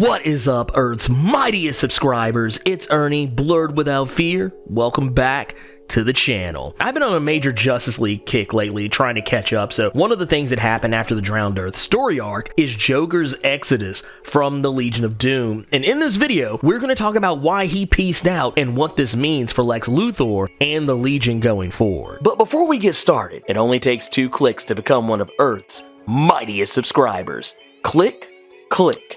What is up, Earth's mightiest subscribers? It's Ernie, Blerd without fear. Welcome back to the channel. I've been on a major Justice League kick lately, trying to catch up, so one of the things that happened after the Drowned Earth story arc is Joker's exodus from the Legion of Doom, and in this video, we're going to talk about why he peaced out and what this means for Lex Luthor and the Legion going forward. But before we get started, it only takes 2 clicks to become one of Earth's mightiest subscribers. Click.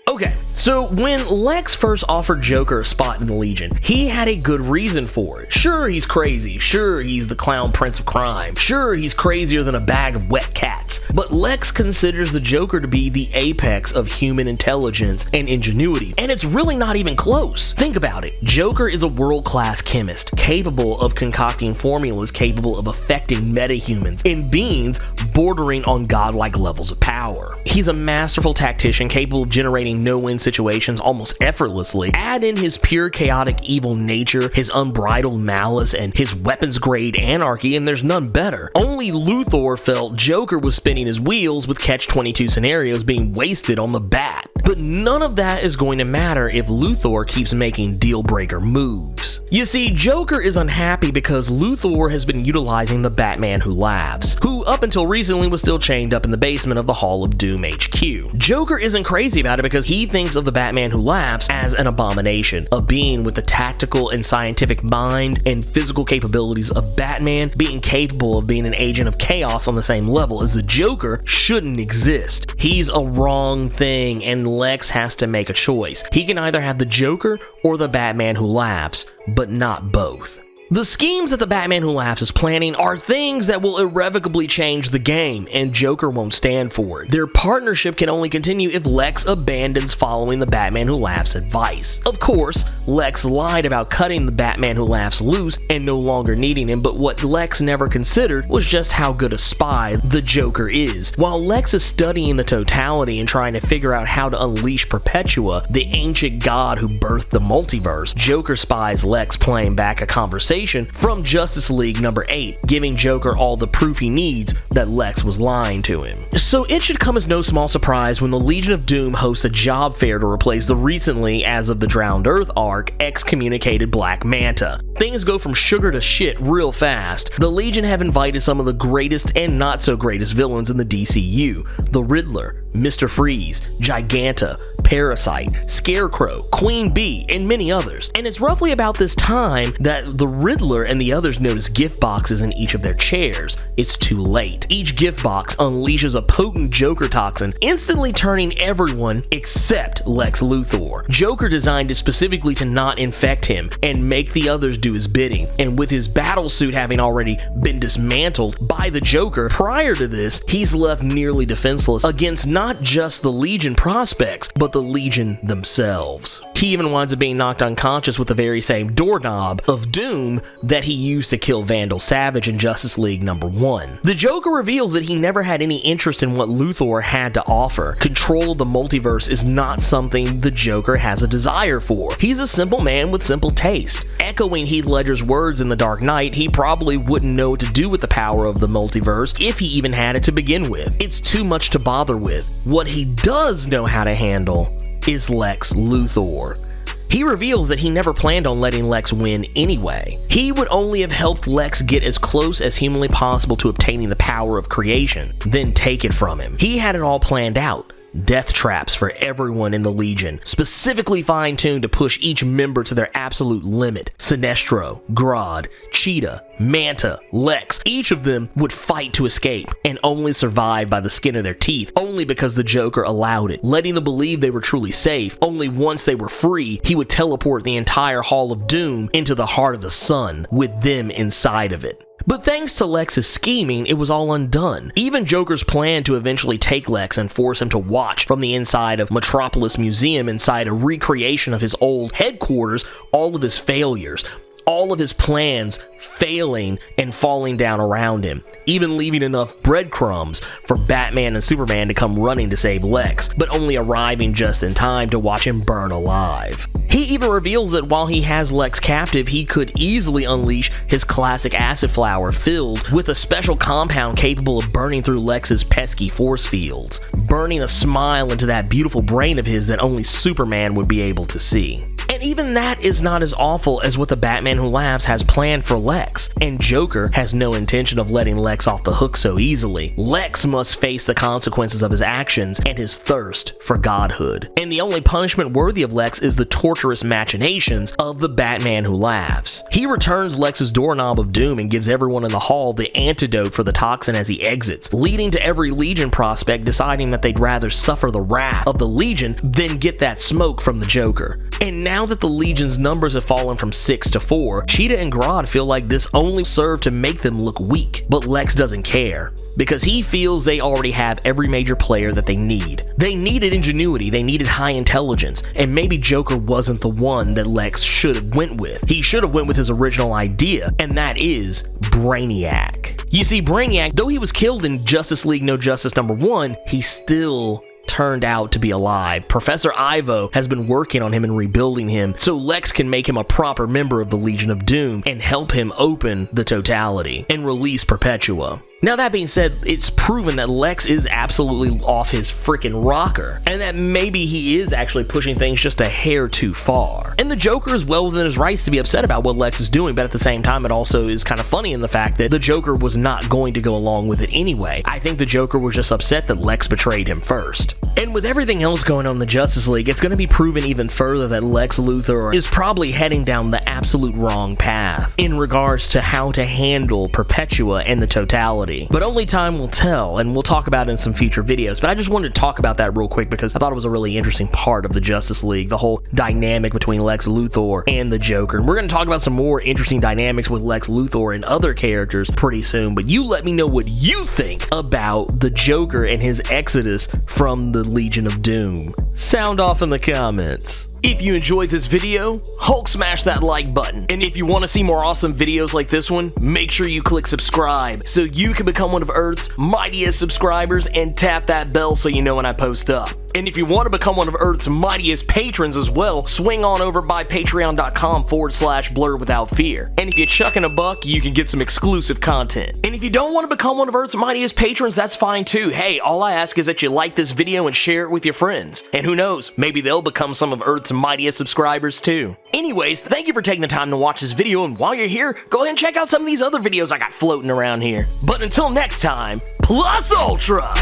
Okay, so when Lex first offered Joker a spot in the Legion, he had a good reason for it. Sure, he's crazy. Sure, he's the clown prince of crime. Sure, he's crazier than a bag of wet cats. But Lex considers the Joker to be the apex of human intelligence and ingenuity, and it's really not even close. Think about it. Joker is a world-class chemist, capable of concocting formulas capable of affecting metahumans and beings bordering on godlike levels of power. He's a masterful tactician capable of generating no-win situations almost effortlessly. Add in his pure chaotic evil nature, his unbridled malice, and his weapons-grade anarchy, and there's none better. Only Luthor felt Joker was spinning his wheels with Catch-22 scenarios being wasted on the bat. But none of that is going to matter if Luthor keeps making deal-breaker moves. You see, Joker is unhappy because Luthor has been utilizing the Batman Who Laughs, who up until recently was still chained up in the basement of the Hall of Doom HQ. Joker isn't crazy about it because he thinks of the Batman Who Laughs as an abomination, a being with the tactical and scientific mind and physical capabilities of Batman. Being capable of being an agent of chaos on the same level as the Joker shouldn't exist. He's a wrong thing, and Lex has to make a choice. He can either have the Joker or the Batman Who Laughs, but not both. The schemes that the Batman Who Laughs is planning are things that will irrevocably change the game, and Joker won't stand for it. Their partnership can only continue if Lex abandons following the Batman Who Laughs advice. Of course, Lex lied about cutting the Batman Who Laughs loose and no longer needing him, but what Lex never considered was just how good a spy the Joker is. While Lex is studying the totality and trying to figure out how to unleash Perpetua, the ancient god who birthed the multiverse, Joker spies Lex playing back a conversation from Justice League number 8, giving Joker all the proof he needs that Lex was lying to him. So it should come as no small surprise when the Legion of Doom hosts a job fair to replace the recently, as of the Drowned Earth arc, excommunicated Black Manta. Things go from sugar to shit real fast. The Legion have invited some of the greatest and not so greatest villains in the DCU: the Riddler, Mr. Freeze, Giganta, Parasite, Scarecrow, Queen Bee, and many others. And it's roughly about this time that the Riddler and the others notice gift boxes in each of their chairs. It's too late. Each gift box unleashes a potent Joker toxin, instantly turning everyone except Lex Luthor. Joker designed it specifically to not infect him and make the others do his bidding. And with his battle suit having already been dismantled by the Joker prior to this, he's left nearly defenseless against not just the Legion prospects, but the Legion themselves. He even winds up being knocked unconscious with the very same doorknob of doom that he used to kill Vandal Savage in Justice League number 1. The Joker reveals that he never had any interest in what Luthor had to offer. Control of the multiverse is not something the Joker has a desire for. He's a simple man with simple taste. Echoing Heath Ledger's words in The Dark Knight, he probably wouldn't know what to do with the power of the multiverse if he even had it to begin with. It's too much to bother with. What he does know how to handle is Lex Luthor. He reveals that he never planned on letting Lex win anyway. He would only have helped Lex get as close as humanly possible to obtaining the power of creation, then take it from him. He had it all planned out. Death traps for everyone in the Legion, specifically fine-tuned to push each member to their absolute limit. Sinestro, Grodd, Cheetah, Manta, Lex, each of them would fight to escape and only survive by the skin of their teeth, only because the Joker allowed it, letting them believe they were truly safe. Only once they were free, he would teleport the entire Hall of Doom into the heart of the sun, with them inside of it. But thanks to Lex's scheming, it was all undone. Even Joker's plan to eventually take Lex and force him to watch from the inside of Metropolis Museum inside a recreation of his old headquarters all of his failures. all of his plans failing and falling down around him, even leaving enough breadcrumbs for Batman and Superman to come running to save Lex, but only arriving just in time to watch him burn alive. He even reveals that while he has Lex captive, he could easily unleash his classic acid flower filled with a special compound capable of burning through Lex's pesky force fields, burning a smile into that beautiful brain of his that only Superman would be able to see. And even that is not as awful as what the Batman Who Laughs has planned for Lex, and Joker has no intention of letting Lex off the hook so easily. Lex must face the consequences of his actions and his thirst for godhood. And the only punishment worthy of Lex is the torturous machinations of the Batman Who Laughs. He returns Lex's doorknob of doom and gives everyone in the hall the antidote for the toxin as he exits, leading to every Legion prospect deciding that they'd rather suffer the wrath of the Legion than get that smoke from the Joker. And now that the Legion's numbers have fallen from 6 to 4, Cheetah and Grodd feel like this only served to make them look weak. But Lex doesn't care, because he feels they already have every major player that they need. They needed ingenuity, they needed high intelligence, and maybe Joker wasn't the one that Lex should have went with. He should have went with his original idea, and that is Brainiac. You see, Brainiac, though he was killed in Justice League No Justice #1, he still turned out to be alive. Professor Ivo has been working on him and rebuilding him so Lex can make him a proper member of the Legion of Doom and help him open the Totality and release Perpetua. Now, that being said, it's proven that Lex is absolutely off his freaking rocker, and that maybe he is actually pushing things just a hair too far. And the Joker is well within his rights to be upset about what Lex is doing, but at the same time, it also is kind of funny in the fact that the Joker was not going to go along with it anyway. I think the Joker was just upset that Lex betrayed him first. And with everything else going on in the Justice League, it's going to be proven even further that Lex Luthor is probably heading down the absolute wrong path in regards to how to handle Perpetua and the Totality. But only time will tell, and we'll talk about it in some future videos. But I just wanted to talk about that real quick because I thought it was a really interesting part of the Justice League, the whole dynamic between Lex Luthor and the Joker. And we're going to talk about some more interesting dynamics with Lex Luthor and other characters pretty soon. But you let me know what you think about the Joker and his exodus from the Legion of Doom. Sound off in the comments. If you enjoyed this video, Hulk smash that like button. And if you want to see more awesome videos like this one, make sure you click subscribe so you can become one of Earth's mightiest subscribers and tap that bell so you know when I post up. And if you want to become one of Earth's mightiest patrons as well, swing on over by patreon.com/blerdwithoutfear. And if you chuck in a buck, you can get some exclusive content. And if you don't want to become one of Earth's mightiest patrons, that's fine too. Hey, all I ask is that you like this video and share it with your friends. And who knows, maybe they'll become some of Earth's mightiest subscribers too. Anyways, thank you for taking the time to watch this video, and while you're here, go ahead and check out some of these other videos I got floating around here. But until next time, Plus Ultra!